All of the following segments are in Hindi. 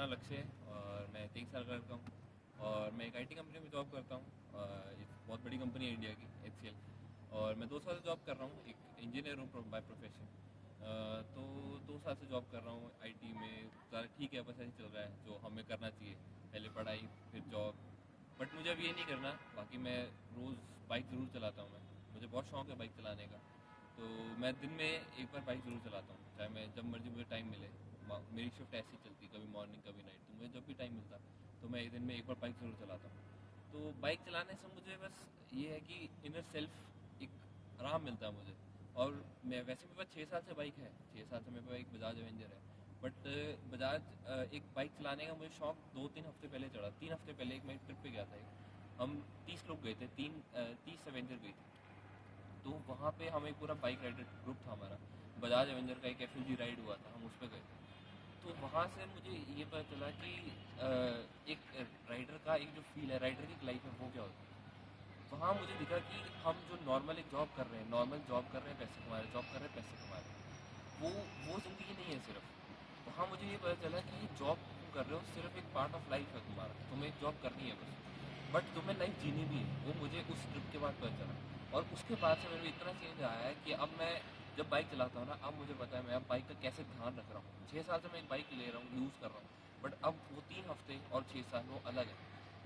मेरा नाम लक्ष्य है और मैं 23 साल का लड़का हूँ और मैं एक आईटी कंपनी में जॉब करता हूँ। एक बहुत बड़ी कंपनी है इंडिया की, HCL। और मैं 2 साल से जॉब कर रहा हूँ, एक इंजीनियर हूँ बाय प्रोफेशन। तो 2 साल से जॉब कर रहा हूँ आईटी में। सारा ठीक है, बस ऐसे चल रहा है जो हमें करना चाहिए, पहले पढ़ाई फिर जॉब। बट मुझे अब ये नहीं करना। बाकी मैं रोज़ बाइक ज़रूर चलाता हूँ। मुझे बहुत शौक है बाइक चलाने का। तो मैं दिन में एक बार बाइक ज़रूर चलाता हूँ, चाहे मैं जब मर्जी मुझे टाइम मिले। मेरी शिफ्ट ऐसी चलती, कभी मॉर्निंग कभी नाइट, तो मुझे जब भी टाइम मिलता तो मैं एक दिन में एक बार बाइक ज़रूर चलाता हूँ। तो बाइक चलाने से मुझे बस ये है कि इनर सेल्फ एक आराम मिलता है मुझे। और मैं वैसे मेरे पास 6 साल से बाइक है, 6 साल से मेरे पास एक बजाज एवेंजर है। बट बजाज एक बाइक चलाने का मुझे शौक 2-3 हफ्ते पहले चढ़ा। 3 हफ्ते पहले एक मैं ट्रिप पे गया था। हम 30 लोग गए थे, 30 एवेंजर गई थी। तो वहाँ पे हम एक पूरा बाइक राइडर ग्रुप था हमारा। बजाज एवेंजर का एक FLG राइड हुआ था, हम उस पर गए थे। तो वहाँ से मुझे ये पता चला कि एक राइडर का एक जो फील है, राइडर की लाइफ में वो क्या होता है। वहाँ मुझे दिखा कि हम जो नॉर्मल एक जॉब कर रहे हैं, नॉर्मल जॉब कर रहे हैं, पैसे कमा रहे हैं, जॉब कर रहे हैं, पैसे कमा रहे हैं, वो ज़िंदगी नहीं है सिर्फ। वहाँ मुझे ये पता चला कि जॉब तुम कर रहे हो सिर्फ एक पार्ट ऑफ लाइफ है तुम्हारा, तुम्हें एक जॉब करनी है बस। बट तुम्हें लाइफ जीनी भी है, वो मुझे उस ट्रिप के बाद पता चला। और उसके बाद से मेरे को इतना चेंज आया है कि अब मैं जब बाइक चलाता हूँ ना, अब मुझे पता है मैं अब बाइक का कैसे ध्यान रख रहा हूँ। 6 साल से मैं एक बाइक ले रहा हूँ, यूज़ कर रहा हूँ। बट अब वो 3 हफ्ते और 6 साल वो अलग है।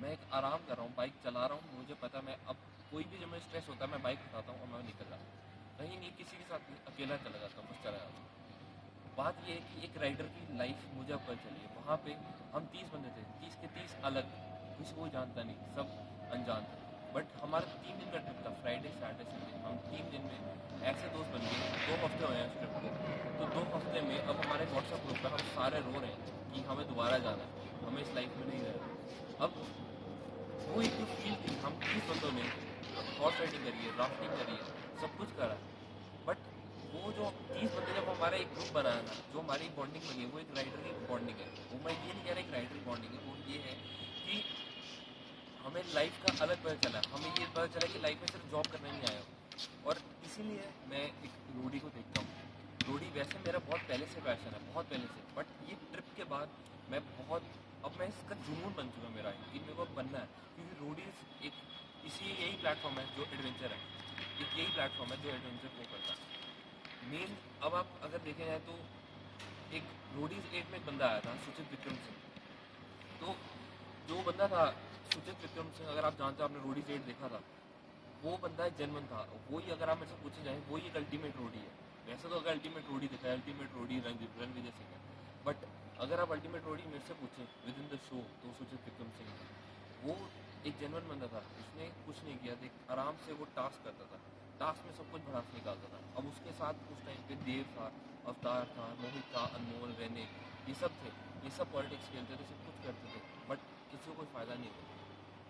मैं एक आराम कर रहा हूँ, बाइक चला रहा हूँ, मुझे पता है मैं अब कोई भी जब मैं स्ट्रेस होता है मैं बाइक उठाता हूँ और मैं निकल जाता हूँ। कहीं नहीं, किसी के साथ नहीं, अकेला चला जाता हूँ, बस चला जाता हूँ। बात ये है कि एक राइडर की लाइफ मुझे अब पता चली है। वहाँ पे हम 30 बंदे थे, 30 के 30 अलग, किसी को जानता नहीं, सब अनजान थे। बट हमारा 3 दिन का ट्रिप था, फ्राइडे सैटरडे संडे। हम 3 दिन में ऐसे दोस्त बन गए। 2 हफ्ते हुए हैं उस ट्रिप को। तो 2 हफ्ते में अब हमारे व्हाट्सएप ग्रुप पर हम सारे रो रहे हैं कि हमें दोबारा जाना है, हमें इस लाइफ में नहीं रहना। अब वो एक जो फील थी, हम 30 बंदों ने हॉर्स राइडिंग करी है, राफ्टिंग करी है, सब कुछ करा। बट वो जो 30 बंदे जब हमारा एक ग्रुप बनाया ना, जो हमारी बॉन्डिंग बनी है, वो एक राइडर की बॉन्डिंग है। वो मैं ये नहीं कह रहा एक राइडर की बॉन्डिंग है, वो ये है कि हमें लाइफ का अलग पता चला। हमें ये पता चला कि लाइफ में सिर्फ जॉब करने नहीं आया हो। और इसीलिए मैं एक रोडी को देखता हूँ। रोडी वैसे मेरा बहुत पहले से पैशन है, बहुत पहले से। बट ये ट्रिप के बाद मैं बहुत, अब मैं इसका जुनून बन चुका मेरा है कि मेरे को बनना है। क्योंकि रोडीज एक यही प्लेटफॉर्म है जो एडवेंचर है, एक यही प्लेटफॉर्म है जो एडवेंचर को करता है मेन। अब आप अगर देखे जाए तो एक रोडीज 8 में एक बंदा आया था, सुचित विक्रम सिंह। तो जो बंदा था सुचित विक्रम सिंह, अगर आप जानते हो, आपने रोडीज 8 देखा था, वो बंदा जेनवन था। वही अगर आप मेरे से पूछे जाए, वही एक अल्टीमेट रोडी है। वैसे तो अगर अल्टीमेट रोडी देखा है, अल्टीमेट रोडी रणविजय सिंह है। बट अगर आप अल्टीमेट रोडी मेरे से पूछें विद इन द शो, तो सुचित विक्रम सिंह है। वो एक जेनवन बंदा था, उसने कुछ नहीं किया, देख आराम से वो टास्क करता था, टास्क में सब कुछ भड़ास निकालता था। अब उसके साथ उस टाइम पे देव था, अवतार था, मोहित था, अनमोल, रेने, ये सब थे। ये सब पॉलिटिक्स खेलते थे, सब कुछ करते थे। बट किसी को कोई फ़ायदा नहीं हुआ,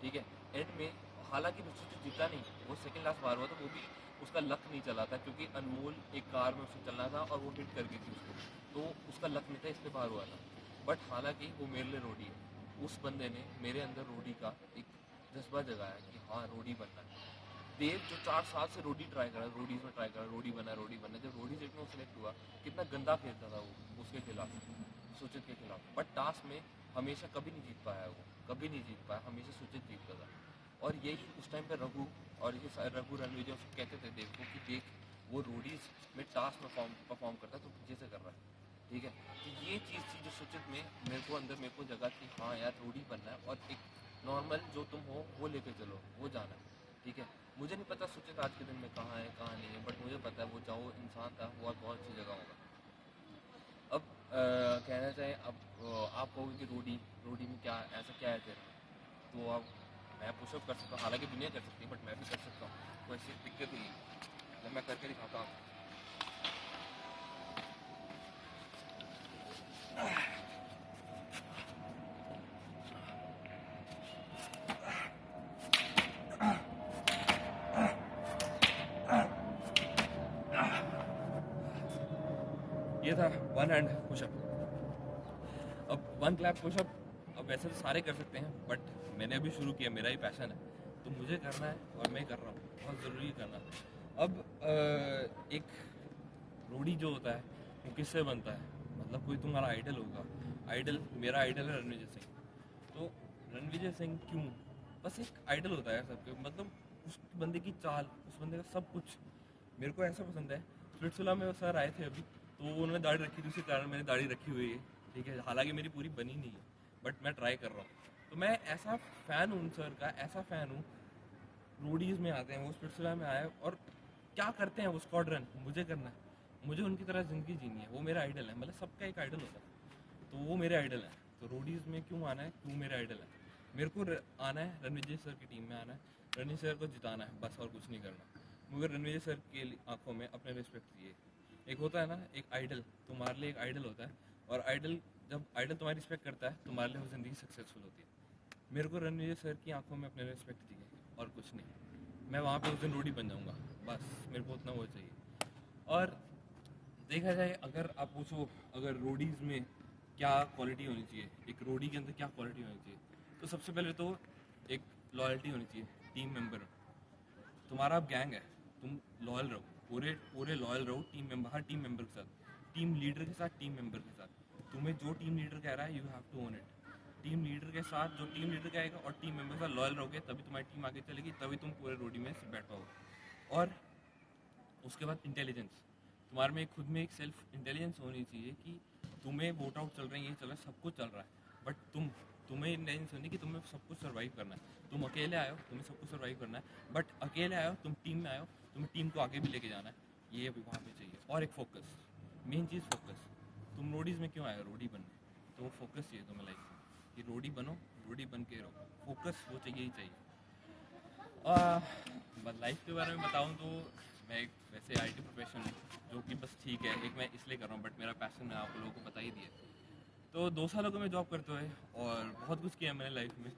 ठीक है। एंड में हालांकि सुचित जीता नहीं, वो सेकंड लास्ट बार हुआ था, वो भी उसका लक नहीं चला था क्योंकि अनमोल एक कार में उसे चलना था और वो हिट कर गई थी उसको, तो उसका लक नहीं था, इसलिए बाहर हुआ था। बट हालांकि वो मेरे लिए रोडी है। उस बंदे ने मेरे अंदर रोडी का एक जज्बा जगाया कि हाँ रोडी बनना है। देव जो 4 साल से रोडी ट्राई करा, रोडीज में ट्राई करा, रोडी बना, रोडी बना। जब रोडी सेट में वो सिलेक्ट हुआ, कितना गंदा खेलता था वो उसके खिलाफ, सुचित के खिलाफ। बट टास्क में हमेशा कभी नहीं जीत पाया, वो कभी नहीं जीत पाया, हमेशा सुचित जीतता था। और यही उस टाइम पे रघु और ये रघु रणविजय उसको कहते थे देव को कि देख वो रोडीज में टास्क में परफॉर्म करता है, तो पीछे से कर रहा है, ठीक है। तो ये चीज़ थी जो सुचित में मेरे को अंदर मेरे को जगा कि हाँ यार रोडी बनना है और एक नॉर्मल जो तुम हो वो लेके चलो, वो जाना है, ठीक है। मुझे नहीं पता सुचित आज के दिन में कहाँ है कहाँ नहीं है, बट मुझे पता है वो जो इंसान था वो बहुत अच्छी जगह होगा। अब कहना चाहे, अब आप कहोगे कि रोडी रोडी में क्या ऐसा क्या है तेरा, तो अब मैं पुशअप कर सकता हूँ, हालांकि दुनिया कर सकती है बट मैं भी कर सकता हूँ। तो ऐसी दिक्कत ही है, जब मैं करके दिखाता हूँ। ये था वन हैंड पुशअप। अब वन क्लैप पुशअप, अब वैसे तो सारे कर सकते हैं बट मैंने अभी शुरू किया, मेरा ही पैशन है तो मुझे करना है और मैं कर रहा हूँ, बहुत ज़रूरी करना। अब एक रोडी जो होता है वो किससे बनता है, मतलब कोई तुम्हारा आइडल होगा, आइडल, मेरा आइडल है रणविजय सिंह। तो रणविजय सिंह क्यों? बस एक आइडल होता है सबके, मतलब उस बंदे की चाल, उस बंदे का सब कुछ मेरे को ऐसा पसंद है। स्पिट्सविला में वो सर आए थे अभी, तो उन्होंने दाढ़ी रखी थी, उसी कारण मैंने दाढ़ी रखी हुई है, ठीक है। हालांकि मेरी पूरी बनी नहीं है, बट मैं ट्राई कर रहा हूँ। तो मैं ऐसा फ़ैन हूँ उन सर का, ऐसा फ़ैन हूँ। रोडीज़ में आते हैं वो, स्पिट्सविला में आए और क्या करते हैं वो स्क्वाड्रन, मुझे करना है, मुझे उनकी तरह ज़िंदगी जीनी है। वो मेरा आइडल है, मतलब सबका एक आइडल होता है, तो वो मेरे आइडल है। तो रोडीज़ में क्यों आना है, क्यों मेरा आइडल है। मेरे को आना है रणविजय सर की टीम में आना है, रणविजय सर को जिताना है, बस और कुछ नहीं करना। मुझे रणविजय सर के आंखों में अपने रिस्पेक्ट चाहिए। एक होता है ना एक आइडल, तुम्हारे लिए एक आइडल होता है, और आइडल जब आइडल तुम्हारी रिस्पेक्ट करता है, तुम्हारे लिए वो ज़िंदगी सक्सेसफुल होती है। मेरे को रणविजय सर की आंखों में अपने रिस्पेक्ट चाहिए और कुछ नहीं। मैं वहाँ पे उस दिन रोडी बन जाऊँगा, बस मेरे को उतना वो चाहिए। और देखा जाए, अगर आप पूछो अगर रोडीज़ में क्या क्वालिटी होनी चाहिए, एक रोडी के अंदर क्या क्वालिटी होनी चाहिए, तो सबसे पहले तो एक लॉयल्टी होनी चाहिए। टीम मेंबर, तुम्हारा गैंग है, तुम लॉयल रहो, पूरे पूरे लॉयल रहो टीम मेंबर, हर टीम मेंबर के साथ, टीम लीडर के साथ, टीम मेंबर के साथ। तुम्हें जो टीम लीडर कह रहा है, you have to own it. Team leader के साथ जो टीम लीडर कहेगा और टीम मेंबर के साथ लॉयल रहोगे, तभी तुम्हारी टीम आगे चलेगी, तभी तुम पूरे रोडी में बैठ पाओगे। और उसके बाद इंटेलिजेंस, तुम्हारे में खुद में एक सेल्फ इंटेलिजेंस होनी चाहिए कि तुम्हें वोट आउट चल रहे हैं, ये चल रहा है, सब कुछ चल रहा है, बट तुम्हें इंटेलिजेंस होनी कि तुम्हें सब कुछ सर्वाइव करना है। तुम अकेले आए हो, तुम्हें सब कुछ सर्वाइव करना है, बट अकेले आए हो, तुम टीम में आए हो, तुम्हें टीम को आगे भी लेके जाना है, ये अभी वहाँ पे चाहिए। और एक फोकस, मेन चीज़ फोकस। तुम रोडीज़ में क्यों आए हो? रोडी बनने। तो वो फोकस चाहिए तुम्हें लाइफ में कि रोडी बनो, रोडी बन के रहो, फोकस वो चाहिए ही चाहिए। बस लाइफ के बारे में बताऊँ तो मैं एक वैसे आईटी प्रोफेशन हूँ, जो कि बस ठीक है, एक मैं इसलिए कर रहा हूँ, बट मेरा पैशन मैं आप लोगों को बता ही दिया। तो 2 सालों को मैं जॉब करते हुए और बहुत कुछ किया मैंने लाइफ में,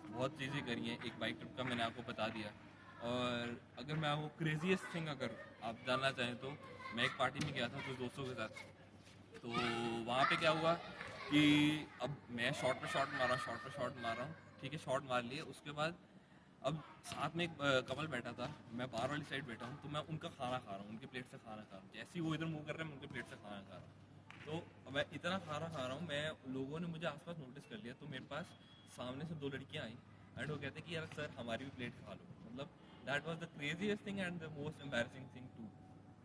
बहुत चीज़ें करी हैं। एक बाइक ट्रिप का मैंने आपको बता दिया। और अगर मैं वो क्रेजीएस्ट थिंग अगर आप जानना चाहें, तो मैं एक पार्टी में गया था कुछ दोस्तों के साथ। तो वहाँ पे क्या हुआ कि अब मैं शॉट पे शॉट मार रहा हूँ, ठीक है, शॉट मार लिए। उसके बाद अब साथ में एक कपल बैठा था, मैं बाहर वाली साइड बैठा हूँ, तो मैं उनका खाना खा रहा हूँ, उनके प्लेट से खाना खा रहा हूँ। जैसे ही वो इधर मूव कर रहे हैं, मैं उनके प्लेट से खाना खा रहा हूँ। तो मैं इतना खाना खा रहा हूँ, मैं लोगों ने मुझे आसपास नोटिस कर लिया, तो मेरे पास सामने से 2 लड़कियाँ आई एंड वो कहते कि यार सर हमारी भी प्लेट खा लो। मतलब that was the craziest thing and the most embarrassing thing too.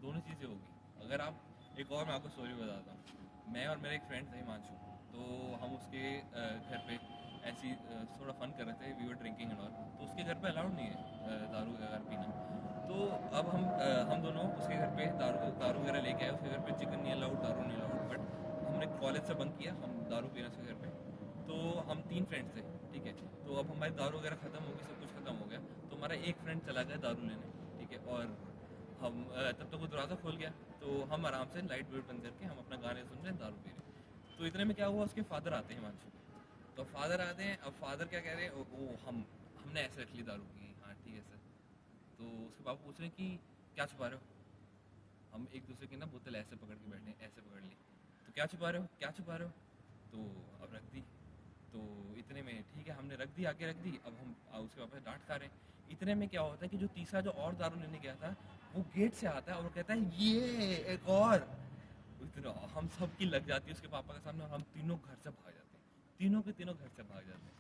दोनों चीज़ें होगी। अगर आप एक और मैं आपको स्टोरी बताता हूँ। मैं और मेरा एक फ्रेंड था हिमांशु, तो हम उसके घर पे ऐसी थोड़ा फन कर रहे थे, we were drinking and all. तो उसके घर पे अलाउड नहीं है दारू वगैरह पीना। तो अब हम दोनों उसके घर पे दारू दारू वगैरह लेके आए। उसके घर पे चिकन नहीं अलाउड, दारू नहीं अलाउड, बट हमने कॉलेज से बंक किया, हम दारू पीना उसके घर पे। तो हम 3 फ्रेंड्स थे, ठीक है। तो अब हमारी दारू वगैरह ख़त्म हो गई, सब कुछ ख़त्म हो गया। तो हमारा एक फ्रेंड चला गया दारू लेने, ठीक है। और हम तब तक वो दरवाज़ा खोल गया, तो हम आराम से लाइट वेट बंद करके हम अपना गाने सुन रहे हैं, दारू पी रहे हैं। तो इतने में क्या हुआ, उसके फादर आते हैं हिमांशु के। तो फादर आते हैं, अब फादर क्या कह रहे हैं, ओ हमने ऐसे रख ली दारू की, हाँ ठीक है सर। तो उसके पापा पूछ रहे हैं कि क्या छुपा रहे हो। हम एक दूसरे की ना बोतल ऐसे पकड़ के बैठे हैं, ऐसे पकड़ ली। तो क्या छुपा रहे हो, क्या छुपा रहे हो। तो अब रख दी। तो इतने में ठीक है, हमने रख दी, आगे रख दी। अब हम उसके वापस डांट खा रहे हैं। इतने में क्या होता है कि जो तीसरा जो और दारू लेने गया था, वो गेट से आता है और कहता है ये एक और। इतना हम सब की लग जाती है उसके पापा के सामने, और हम तीनों घर से भाग जाते हैं, तीनों के तीनों घर से भाग जाते हैं।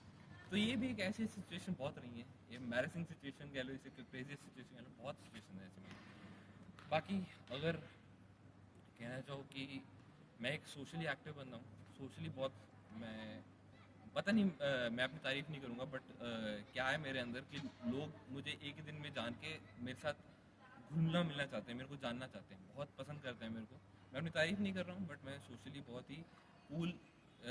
तो ये भी एक ऐसी सिचुएशन बहुत रही है, ये एम्बैरेसिंग सिचुएशन कह लो, इसे क्रेजीएस्ट सिचुएशन कह लो, बहुत सिचुएशन है ऐसे में। बाकी अगर कहना चाहो कि मैं एक सोशली एक्टिव बंदा हूँ, सोशली बहुत, मैं पता नहीं मैं अपनी तारीफ़ नहीं करूँगा, बट क्या है मेरे अंदर कि लोग मुझे एक ही दिन में जान के मेरे साथ घुलना मिलना चाहते हैं, मेरे को जानना चाहते हैं, बहुत पसंद करते हैं मेरे को। मैं अपनी तारीफ़ नहीं कर रहा हूँ, बट मैं सोशली बहुत ही कूल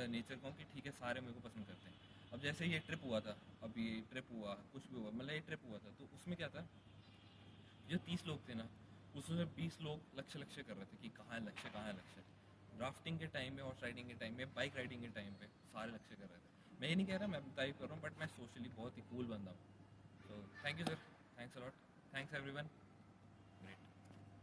नेचर का हूँ कि ठीक है, सारे मेरे को पसंद करते हैं। अब जैसे ये ट्रिप हुआ था, अब ये ट्रिप हुआ, कुछ भी हुआ, मतलब ये ट्रिप हुआ था, तो उसमें क्या था, जो 30 लोग थे ना, उसमें 20 लोग लक्ष्य लक्ष्य कर रहे थे कि कहाँ है लक्ष्य, कहाँ है लक्ष्य। राफ्टिंग के टाइम में, हॉर्स राइडिंग के टाइम में, बाइक राइडिंग के टाइम पे सारे लक्ष्य कर रहे थे। मैं ये नहीं कह रहा मैं अपनी तारीफ कर रहा हूँ, बट मैं सोशली बहुत ही कूल बंदा हूँ। तो thank you sir, thanks a lot, thanks everyone.